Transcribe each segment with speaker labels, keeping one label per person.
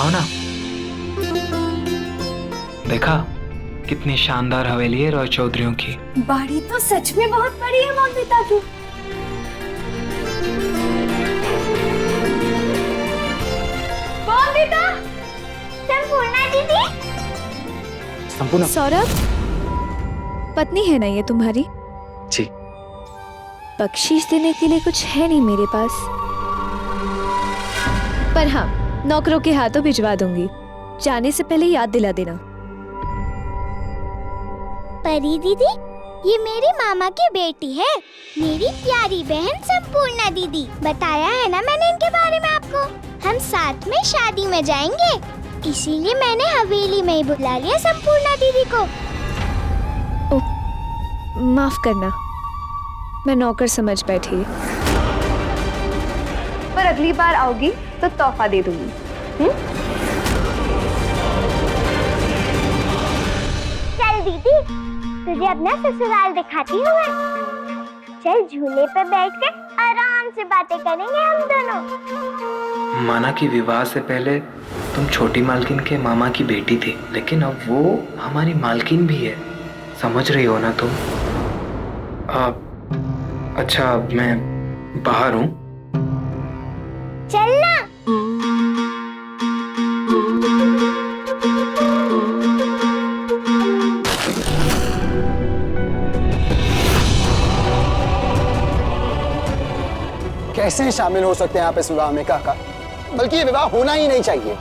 Speaker 1: आओ ना। देखा कितनी शानदार हवेली है रॉय चौधरियों की।
Speaker 2: बाड़ी तो सच में बहुत बड़ी है मोनिता की। मोनिता, संपूर्णा दीदी।
Speaker 1: संपूर्णा।
Speaker 3: सौरभ, पत्नी है ना ये तुम्हारी?
Speaker 1: जी।
Speaker 3: बख्शीश देने के लिए कुछ है नहीं मेरे पास, पर हाँ, नौकरों के हाथों भिजवा दूंगी। जाने से पहले याद दिला देना।
Speaker 4: परी दीदी, ये मेरी मामा की बेटी है, मेरी प्यारी बहन संपूर्णा दीदी। बताया है ना मैंने इनके बारे में आपको। हम साथ में शादी में जाएंगे, इसीलिए मैंने हवेली में ही बुला लिया संपूर्णा दीदी को।
Speaker 3: माफ करना, मैं नौकर समझ बैठी।
Speaker 2: पर अगली बार आओगी तो तोहफा दे दूंगी।
Speaker 4: चल दीदी, तुझे अपना ससुराल दिखाती हूँ मैं। चल झूले पे बैठ के आराम से बातें करेंगे हम दोनों।
Speaker 1: माना कि विवाह से पहले तुम छोटी मालकिन के मामा की बेटी थी, लेकिन अब वो हमारी मालकिन भी है। समझ रही हो ना तुम? अच्छा, मैं बाहर हूँ।
Speaker 4: चलना।
Speaker 5: कैसे शामिल हो सकते हैं आप इस विवाह में काका? बल्कि ये विवाह होना ही नहीं चाहिए।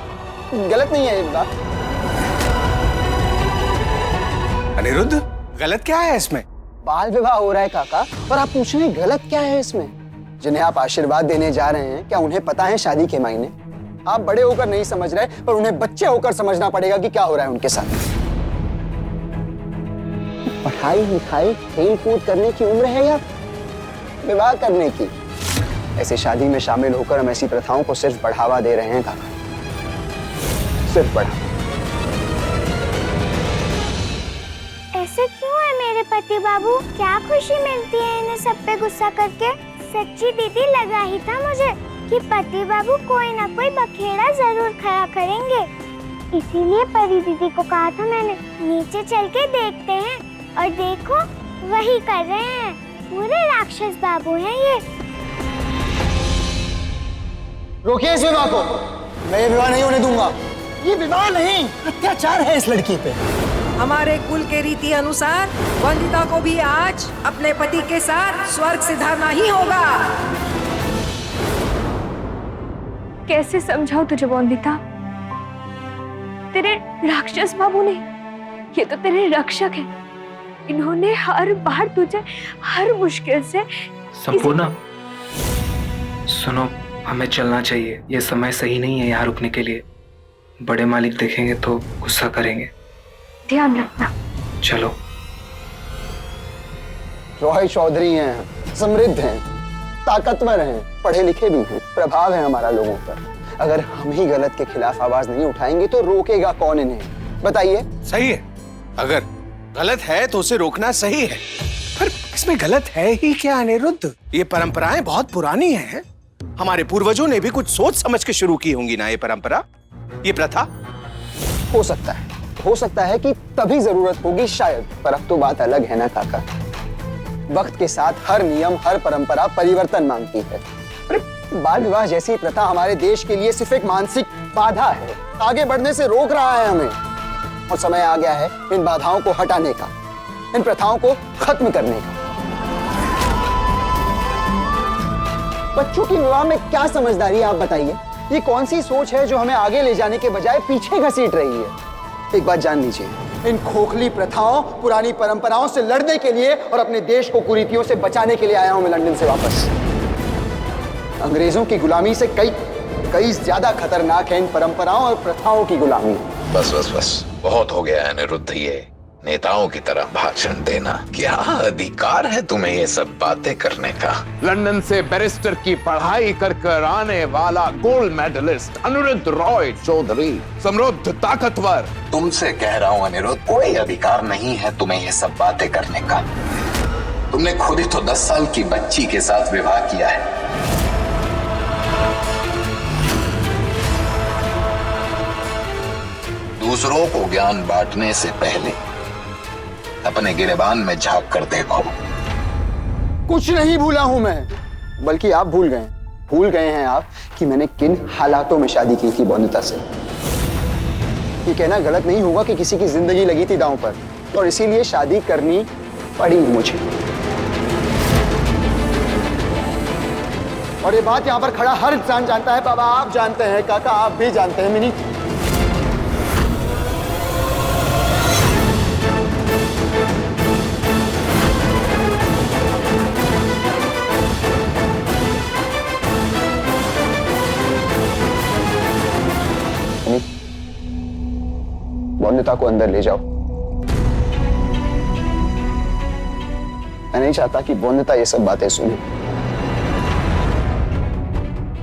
Speaker 5: गलत नहीं है ये विवाह।
Speaker 6: अनिरुद्ध, गलत क्या है इसमें?
Speaker 5: बाल विवाह हो रहा है काका, पर आप पूछ रहे हैं गलत क्या है इसमें? जिन्हें आप आशीर्वाद देने जा रहे हैं, क्या उन्हें पता है शादी के मायने? आप बड़े होकर नहीं समझ रहे, पर उन्हें बच्चे होकर समझना पड़ेगा कि क्या हो रहा है उनके साथ। पढ़ाई लिखाई खेल कूद करने की उम्र है या विवाह करने की? ऐसी शादी में शामिल होकर हम ऐसी प्रथाओं को सिर्फ बढ़ावा दे रहे हैं काका, सिर्फ बढ़ावा।
Speaker 4: ऐसे क्यों है मेरे पति बाबू? क्या खुशी मिलती है इन्हें सब पे गुस्सा करके? सच्ची दीदी, लगा ही था मुझे कि पति बाबू कोई ना कोई बखेड़ा जरूर खड़ा करेंगे। इसीलिए परी दीदी को कहा था मैंने, नीचे चल के देखते हैं। और देखो, वही कर रहे हैं। पूरे राक्षस बाबू हैं ये।
Speaker 5: रोकिए इस विवाह को। मैं ये विवाह नहीं होने दूंगा। ये विवाह नहीं, अत्याचार है इस लड़की पे।
Speaker 7: हमारे कुल के रीति अनुसार वंदिता को भी आज अपने पति के साथ स्वर्ग सिधारना ही होगा।
Speaker 2: कैसे समझाऊं तुझे वंदिता? तेरे राक्षस बाबू ने, ये तो तेरे रक्षक हैं। इन्होंने हर बार तुझे हर मुश्किल से।
Speaker 1: संपूर्णा, सुनो, हमें चलना चाहिए। ये समय सही नहीं है यहाँ रुकने के लिए। बड़े मालिक देखेंगे तो गुस्सा करेंगे।
Speaker 2: ध्यान रखना।
Speaker 1: चलो।
Speaker 5: रॉय चौधरी हैं, समृद्ध हैं, ताकतवर हैं, पढ़े लिखे भी हैं, प्रभाव है हमारा लोगों पर। अगर हम ही गलत के खिलाफ आवाज नहीं उठाएंगे तो रोकेगा कौन इन्हें? बताइए।
Speaker 6: सही है, अगर गलत है तो उसे रोकना सही है, पर इसमें गलत है ही क्या अनिरुद्ध? ये परंपराएं बहुत पुरानी हैं। हमारे पूर्वजों ने भी कुछ सोच समझ के शुरू की होंगी ना ये परंपरा, ये प्रथा।
Speaker 5: हो सकता है कि तभी जरूरत होगी शायद, पर अब तो बात अलग है ना काका। वक्त के साथ हर नियम, हर परंपरा परिवर्तन मांगती है। बाल विवाह जैसी प्रथा हमारे देश के लिए सिर्फ एक मानसिक बाधा है, आगे बढ़ने से रोक रहा है हमें। और समय आ गया है इन बाधाओं को हटाने का, इन प्रथाओं को खत्म करने का। बच्चों की विवाह में क्या समझदारी है आप बताइए? ये कौन सी सोच है जो हमें आगे ले जाने के बजाय पीछे घसीट रही है? एक बात जान लीजिए, इन खोखली प्रथाओं, पुरानी परंपराओं से लड़ने के लिए और अपने देश को कुरीतियों से बचाने के लिए आया हूं मैं लंदन से वापस। अंग्रेजों की गुलामी से कई ज्यादा खतरनाक है इन परंपराओं और प्रथाओं की गुलामी।
Speaker 8: बस बस बस, बहुत हो गया है अनिरुद्ध ये नेताओं की तरह भाषण देना। क्या अधिकार है तुम्हें ये सब बातें करने का?
Speaker 9: लंदन से बैरिस्टर की पढ़ाई कर कर आने वाला गोल्ड मेडलिस्ट अनिरुद्ध रॉय चौधरी, समृद्ध, ताकतवर।
Speaker 8: तुमसे कह रहा हूँ अनिरुद्ध, कोई अधिकार नहीं है तुम्हें ये सब बातें करने का। तुमने खुद ही तो 10 साल की बच्ची के साथ विवाह किया है। दूसरों को ज्ञान बांटने से पहले अपने गिरेबान में झांक कर देखो।
Speaker 5: कुछ नहीं भूला हूं मैं, बल्कि आप भूल गए हैं आप कि मैंने किन हालातों में शादी की थी बोनिता से। ये कहना गलत नहीं होगा कि किसी की जिंदगी लगी थी दांव पर और इसीलिए शादी करनी पड़ी मुझे। और ये बात यहां पर खड़ा हर इंसान जानता है। बाबा आप जानते हैं, काका आप भी जानते हैं। मिनी बोनिता को अंदर ले जाओ। मैं नहीं चाहता कि बोनिता ये सब बातें सुने।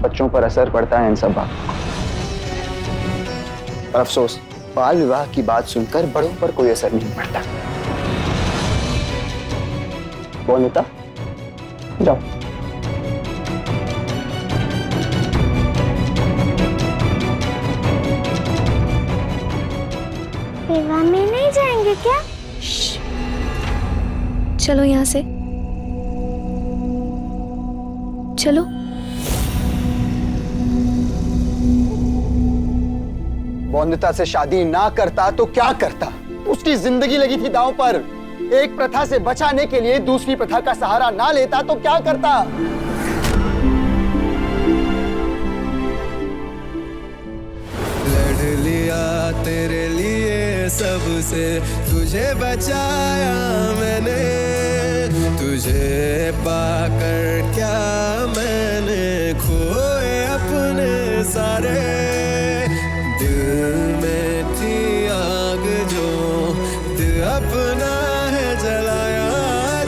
Speaker 5: बच्चों पर असर पड़ता है इन सब बातों। और अफसोस, बाल विवाह की बात सुनकर बड़ों पर कोई असर नहीं पड़ता। बोनिता जाओ।
Speaker 4: विवाह में नहीं जाएंगे क्या?
Speaker 3: चलो यहाँ से, चलो।
Speaker 5: बोनिता से शादी ना करता तो क्या करता? उसकी जिंदगी लगी थी दांव पर। एक प्रथा से बचाने के लिए दूसरी प्रथा का सहारा ना लेता तो क्या करता?
Speaker 10: लड़ लिया तेरे लिए सबसे, तुझे बचाया मैंने, तुझे पाकर क्या मैंने खोए अपने सारे। दिल में थी आग जो दिल अपना है जलाया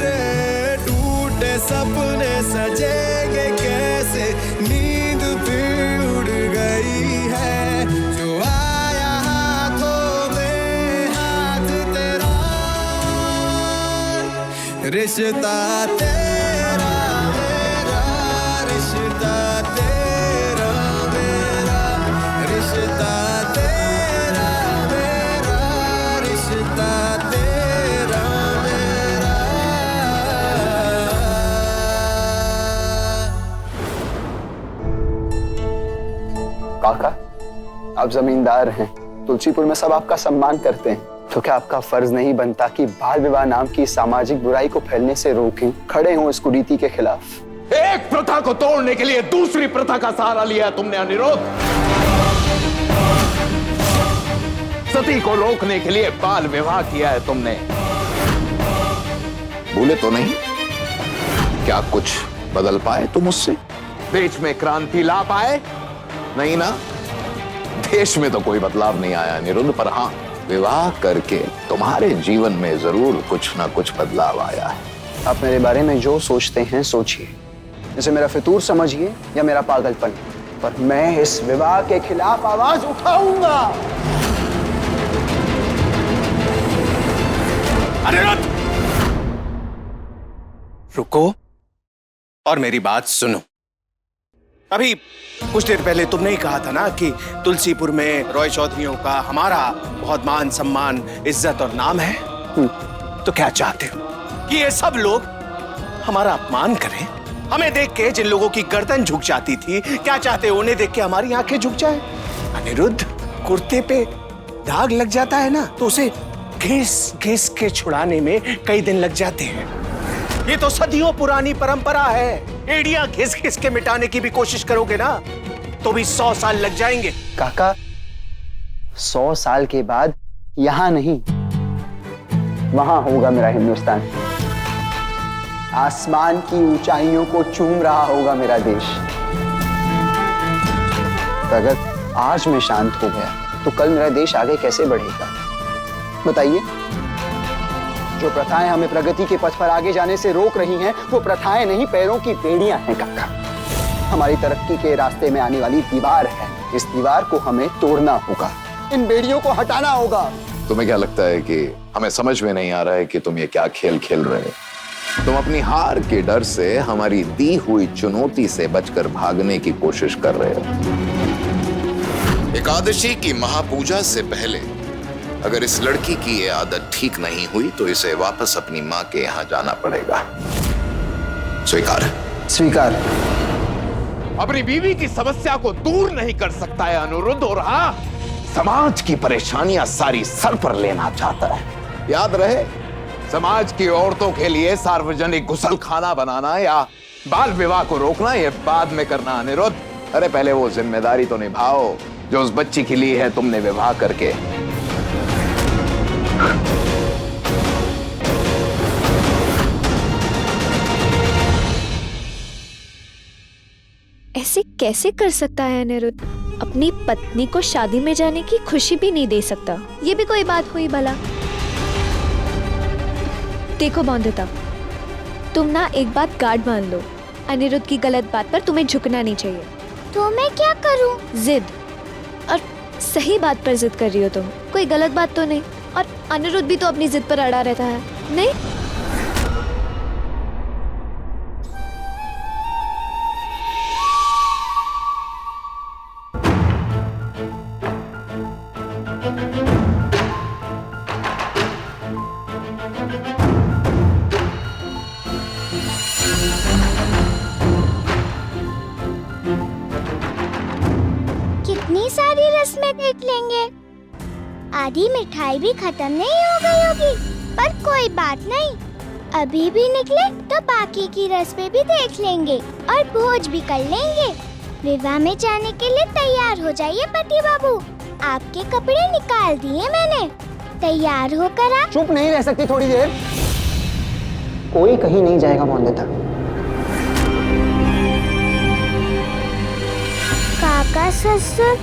Speaker 10: रे, टूटे सपने सजेंगे कैसे, नींद भी उड़ गई है, जो आया हाथों में हाथ तेरा, रिश्ता तेरा मेरा, रिश्ता तेरा मेरा, रिश्ता तेरा मेरा, रिश्ता तेरा मेरा।
Speaker 5: काका आप जमींदार हैं, तुलसीपुर में सब आपका सम्मान करते हैं, तो क्या आपका फर्ज नहीं बनता कि बाल विवाह नाम की सामाजिक बुराई को फैलने से रोकें, खड़े हों इस कुरीति के खिलाफ?
Speaker 9: एक प्रथा को तोड़ने के लिए दूसरी प्रथा का सहारा लिया तुमने अनिरुद्ध। सती को रोकने के लिए बाल विवाह किया है तुमने।
Speaker 8: भूले तो नहीं? क्या कुछ बदल पाए तुम उससे?
Speaker 9: देश में क्रांति ला पाए?
Speaker 8: नहीं ना, देश में तो कोई बदलाव नहीं आया अनिरुद्ध, पर हाँ विवाह करके तुम्हारे जीवन में जरूर कुछ ना कुछ बदलाव आया है।
Speaker 5: आप मेरे बारे में जो सोचते हैं सोचिए, इसे मेरा फितूर समझिए या मेरा पागलपन, पर मैं इस विवाह के खिलाफ आवाज उठाऊंगा।
Speaker 6: अनिरुद्ध रुको और मेरी बात सुनो। अभी कुछ देर पहले तुमने ही कहा था ना कि तुलसीपुर में रॉय चौधरियों का हमारा बहुत मान सम्मान, इज्जत और नाम है। तो क्या चाहते हो कि ये सब लोग हमारा अपमान करें? हमें देख के जिन लोगों की गर्दन झुक जाती थी, क्या चाहते हो उन्हें देख के हमारी आंखें झुक जाए? अनिरुद्ध, कुर्ते पे दाग लग जाता है ना, तो उसे घिस घिस के छुड़ाने में कई दिन लग जाते हैं। ये तो सदियों पुरानी परंपरा है। एड़ियां घिस घिस के मिटाने की भी कोशिश करोगे ना तो भी 100 साल लग जाएंगे।
Speaker 5: काका 100 साल के बाद यहां नहीं, वहां होगा मेरा हिंदुस्तान। आसमान की ऊंचाइयों को चूम रहा होगा मेरा देश। अगर आज मैं शांत हो गया तो कल मेरा देश आगे कैसे बढ़ेगा बताइए? जो प्रथाएं हमें प्रगति के पथ पर आगे जाने से रोक रही हैं, वो प्रथाएं नहीं, पैरों की बेड़ियां हैं काका। हमारी तरक्की के रास्ते में आने वाली दीवार है, इस दीवार को हमें तोड़ना होगा, इन बेड़ियों को हटाना होगा।
Speaker 8: तुम्हें क्या लगता है कि हमें समझ में नहीं आ रहा है कि तुम ये क्या खेल खेल रहे हो? तुम अपनी हार के डर से हमारी दी हुई चुनौती से बचकर भागने की कोशिश कर रहे हो। एकादशी की महापूजा से पहले अगर इस लड़की की ये आदत ठीक नहीं हुई तो इसे वापस अपनी माँ के यहाँ जाना पड़ेगा। स्वीकार?
Speaker 5: स्वीकार।
Speaker 9: अपनी बीवी की समस्या को दूर नहीं कर सकता है अनिरुद्ध, और हाँ, समाज की परेशानियां सारी सर पर लेना चाहता है। याद रहे, समाज की औरतों के लिए सार्वजनिक गुसलखाना बनाना या बाल विवाह को रोकना ये बाद में करना अनिरुद्ध। अरे पहले वो जिम्मेदारी तो निभाओ जो उस बच्ची के लिए है तुमने विवाह करके।
Speaker 3: ऐसे कैसे कर सकता है अनिरुद्ध? अपनी पत्नी को शादी में जाने की खुशी भी नहीं दे सकता। ये भी कोई बात हुई भला? देखो बॉन्दिता, तुम ना एक बात गार्ड मान लो, अनिरुद्ध की गलत बात पर तुम्हें झुकना नहीं चाहिए।
Speaker 4: तो मैं क्या करूं?
Speaker 3: जिद, और सही बात पर जिद कर रही हो तुम। कोई गलत बात तो नहीं, और अनिरुद्ध भी तो अपनी जिद पर अड़ा रहता है, नहीं?
Speaker 4: कितनी सारी रस्में देख लेंगे, आधी मिठाई भी खत्म नहीं हो गई होगी। पर कोई बात नहीं, अभी भी निकले तो बाकी की रस्में भी देख लेंगे और भोज भी कर लेंगे। विवाह में जाने के लिए तैयार हो जाइए पति बाबू, आपके कपड़े निकाल दिए मैंने, तैयार होकर आ।
Speaker 5: चुप नहीं रह सकती थोड़ी देर? कोई कहीं नहीं जाएगा बॉन्दिता।
Speaker 4: काका, ससुर,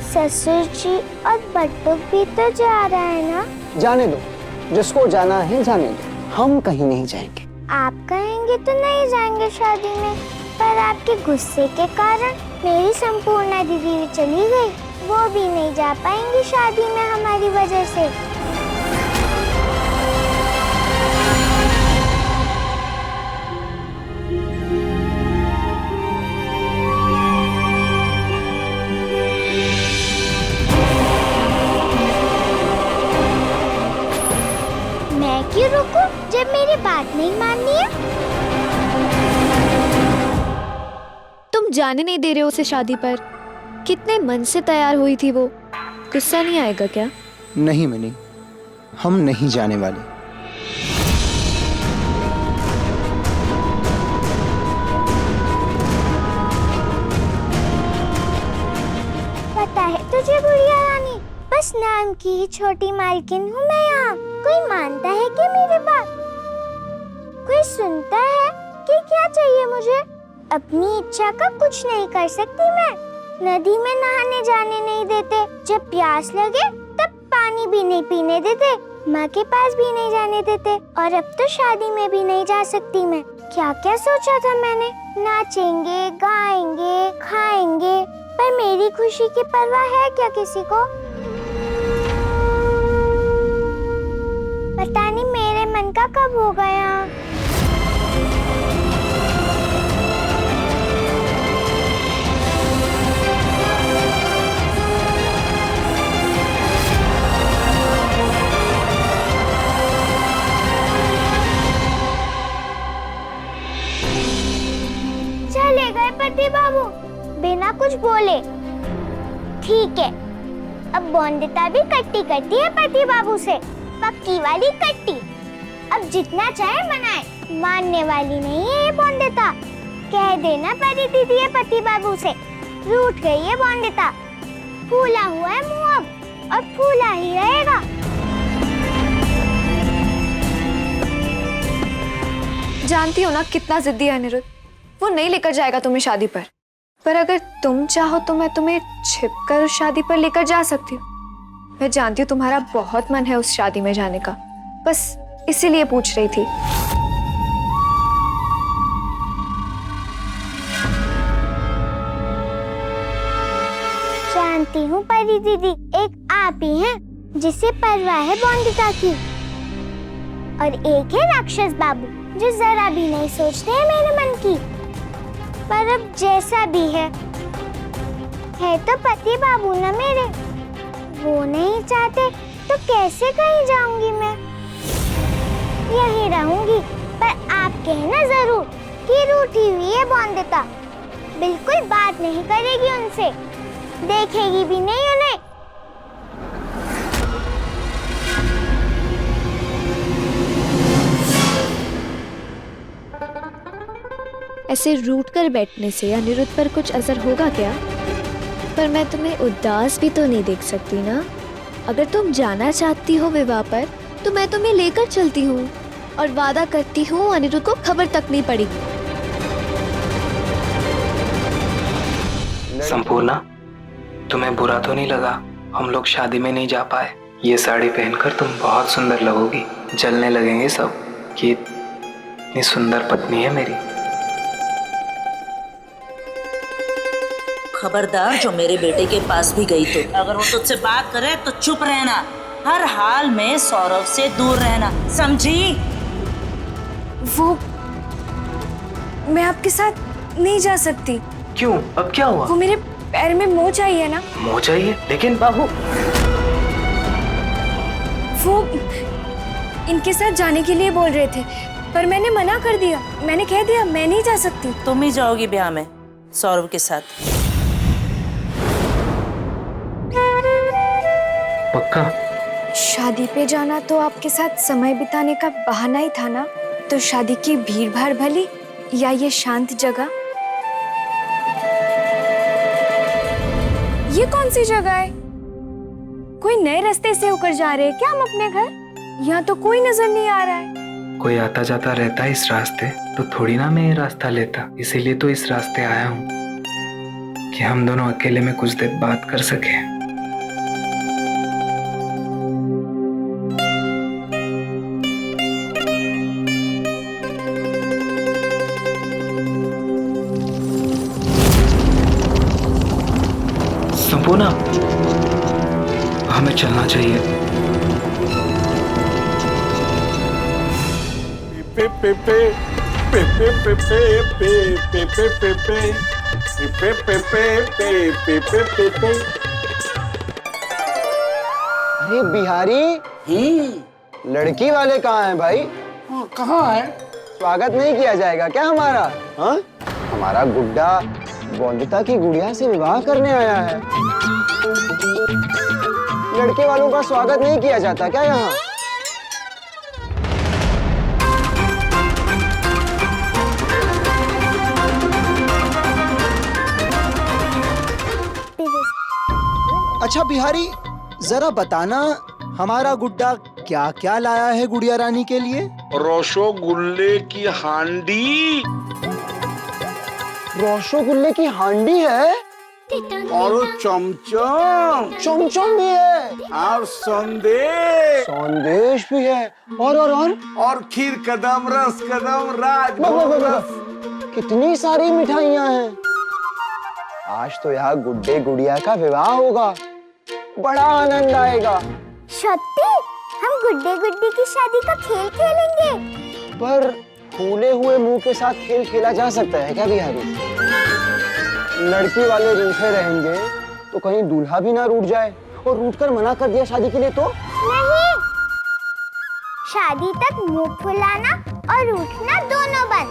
Speaker 4: ससुर जी और बटुक भी तो जा रहा है ना?
Speaker 5: जाने दो, जिसको जाना है जाने दो, हम कहीं नहीं जाएंगे।
Speaker 4: आप कहेंगे तो नहीं जाएंगे शादी में, पर आपके गुस्से के कारण मेरी संपूर्णा दीदी भी चली गई, वो भी नहीं जा पाएंगी शादी में हमारी वजह से। मैं क्यों रुकूं जब मेरी बात नहीं माननी है?
Speaker 3: तुम जाने नहीं दे रहे हो उसे शादी पर। कितने मन से तैयार हुई थी वो। गुस्सा नहीं आएगा क्या?
Speaker 5: नहीं मिनी, हम नहीं जाने वाले।
Speaker 4: पता है तुझे बुढ़िया रानी, बस नाम की ही छोटी मालकिन हूँ मैं यहाँ। कोई मानता है कि मेरी बात? कोई सुनता है कि क्या चाहिए मुझे? अपनी इच्छा का कुछ नहीं कर सकती मैं। नदी में नहाने जाने नहीं देते, जब प्यास लगे तब पानी भी नहीं पीने देते, माँ के पास भी नहीं जाने देते, और अब तो शादी में भी नहीं जा सकती मैं। क्या क्या सोचा था मैंने, नाचेंगे, गाएंगे, खाएंगे, पर मेरी खुशी की परवाह है क्या किसी को? पता नहीं मेरे मन का कब हो गया। चले गए पति बाबू बिना कुछ बोले। ठीक है, अब बॉन्दिता भी कट्टी करती है पति बाबू से, पक्की वाली कट्टी। अब जितना चाहे मनाए, मानने वाली नहीं है ये बॉन्दिता। कह देना परी दीदी है पति बाबू से, रूठ गई है बॉन्दिता। फूला हुआ है मुंह अब, और फूला ही रहेगा।
Speaker 2: जानती हो ना कितना जिद्दी है अनिरुद्ध, वो नहीं लेकर जाएगा तुम्हें शादी पर अगर तुम चाहो तो मैं तुम्हें छिपकर उस शादी पर लेकर जा सकती हूँ। मैं जानती हूँ तुम्हारा बहुत मन है उस शादी में जाने का, बस इसीलिए पूछ रही थी।
Speaker 4: जानती हूँ परी दीदी, एक आप ही हैं जिसे परवाह है बॉन्दिता की, और एक है राक्षस बाबू जो जरा भी नहीं सोचते हैं मेरे मन की। पर अब जैसा भी है तो पति बाबू ना मेरे, वो नहीं चाहते तो कैसे कहीं जाऊंगी मैं? यहीं रहूंगी, पर आप कहना जरूर कि रूठी हुई है बॉन्दिता। बिल्कुल बात नहीं करेगी उनसे, देखेगी भी नहीं उन्हें।
Speaker 3: ऐसे रूठ कर बैठने से अनिरुद्ध पर कुछ असर होगा क्या? पर मैं तुम्हें उदास भी तो नहीं देख सकती ना। अगर तुम जाना चाहती हो विवाह पर तो मैं तुम्हें लेकर चलती हूँ और वादा करती हूँ अनिरुद्ध को खबर तक नहीं पड़ेगी।
Speaker 1: संपूर्णा, तुम्हें बुरा तो नहीं लगा हम लोग शादी में नहीं जा पाए? ये साड़ी पहनकर तुम बहुत सुंदर लगोगी। जलने लगेंगे सब कि इतनी सुंदर पत्नी है मेरी।
Speaker 11: खबरदार जो मेरे बेटे के पास भी गई तो अगर वो तुझसे बात करे तो चुप रहना, हर हाल में सौरभ से दूर रहना, समझी?
Speaker 2: वो मैं आपके साथ नहीं जा सकती।
Speaker 1: क्यों? अब क्या हुआ?
Speaker 2: वो मेरे पैर में मोच चाहिए ना।
Speaker 1: मोच चाहिए? लेकिन बहू,
Speaker 2: वो इनके साथ जाने के लिए बोल रहे थे पर मैंने मना कर दिया। मैंने कह दिया मैं नहीं जा सकती।
Speaker 11: तुम ही जाओगी ब्याह में सौरभ के साथ?
Speaker 1: पक्का?
Speaker 2: शादी पे जाना तो आपके साथ समय बिताने का बहाना ही था ना। तो शादी की भीड़ भाड़ भली या ये शांत जगह? ये कौन सी जगह है? कोई नए रास्ते से होकर जा रहे हैं क्या हम अपने घर? यहाँ तो कोई नजर नहीं आ रहा है।
Speaker 1: कोई आता जाता रहता है इस रास्ते तो थोड़ी ना मैं ये रास्ता लेता। इसीलिए तो इस रास्ते आया हूँ कि हम दोनों अकेले में कुछ देर बात कर सके। संपूर्णा, हमें चलना चाहिए।
Speaker 6: पे पे पे पे पे पे पे पे पे पे पे पे पे पे पे।
Speaker 5: अरे बिहारी, लड़की वाले कहाँ हैं भाई?
Speaker 6: कहाँ है?
Speaker 5: स्वागत नहीं किया जाएगा क्या हमारा? हाँ, हमारा गुड्डा बॉन्दिता की गुड़िया से विवाह करने आया है। लड़के वालों का स्वागत नहीं किया जाता क्या यहाँ? अच्छा बिहारी, जरा बताना हमारा गुड्डा क्या क्या लाया है गुड़िया रानी के लिए?
Speaker 6: रसोगुल्ले की हांडी।
Speaker 5: रसोगुल्ले की हांडी है
Speaker 6: और चमचम।
Speaker 5: चमचम भी है
Speaker 6: और संदेश।
Speaker 5: संदेश भी है और
Speaker 6: खीर कदम, रस कदम, राजभोग रस।
Speaker 5: कितनी सारी मिठाइयाँ हैं। आज तो यहाँ गुड्डे गुड़िया का विवाह होगा, बड़ा आनंद आएगा।
Speaker 4: सत्ती, हम गुड्डे गुड्डी की शादी का खेल खेलेंगे।
Speaker 5: पर फूले हुए मुंह के साथ खेल खेला जा सकता है क्या बिहारी? लड़की वाले रूठे रहेंगे तो कहीं दूल्हा भी ना रूठ जाए, और रूठ कर मना कर दिया शादी के लिए तो?
Speaker 4: नहीं, शादी तक मुंह फुलाना और रूठना दोनों बंद।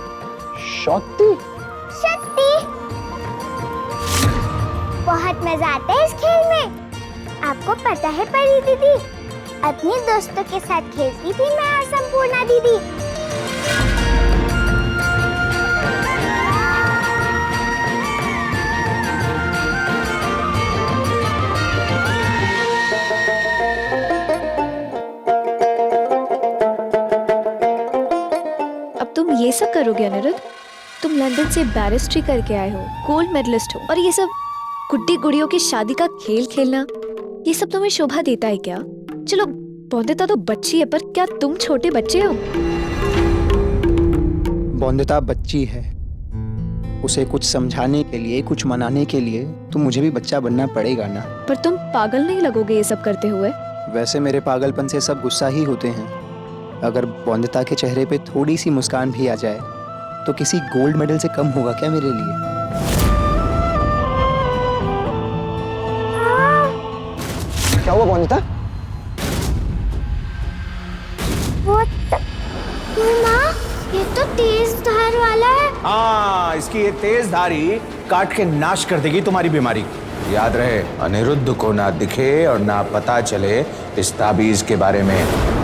Speaker 5: सत्ती?
Speaker 4: सत्ती, बहुत मजा आता है इस खेल में। आपको पता है परी दीदी, अपनी दोस्तों के साथ खेलती थी मैं और संपूर्णा दीदी।
Speaker 3: अब तुम ये सब करोगे अनिरुद्ध? तुम लंदन से बैरिस्ट्री करके आए हो, गोल्ड मेडलिस्ट हो, और ये सब गुड्डी गुड़ियों की शादी का खेल खेलना, ये सब तुम्हें शोभा देता है क्या? चलो बॉन्दिता तो बच्ची है, पर क्या तुम छोटे बच्चे हो?
Speaker 5: बॉन्दिता बच्ची है, उसे कुछ समझाने के लिए, कुछ मनाने के लिए तो मुझे भी बच्चा बनना पड़ेगा ना।
Speaker 3: पर तुम पागल नहीं लगोगे ये सब करते हुए?
Speaker 5: वैसे मेरे पागलपन से सब गुस्सा ही होते हैं। अगर बॉन्दिता के चेहरे पे थोड़ी सी मुस्कान भी आ जाए तो किसी गोल्ड मेडल से कम होगा क्या मेरे लिए? क्या हुआ बॉन्दिता?
Speaker 6: हाँ, इसकी ये तेज धारी काट के नाश कर देगी तुम्हारी बीमारी। याद रहे, अनिरुद्ध को ना दिखे और ना पता चले इस ताबीज के बारे में।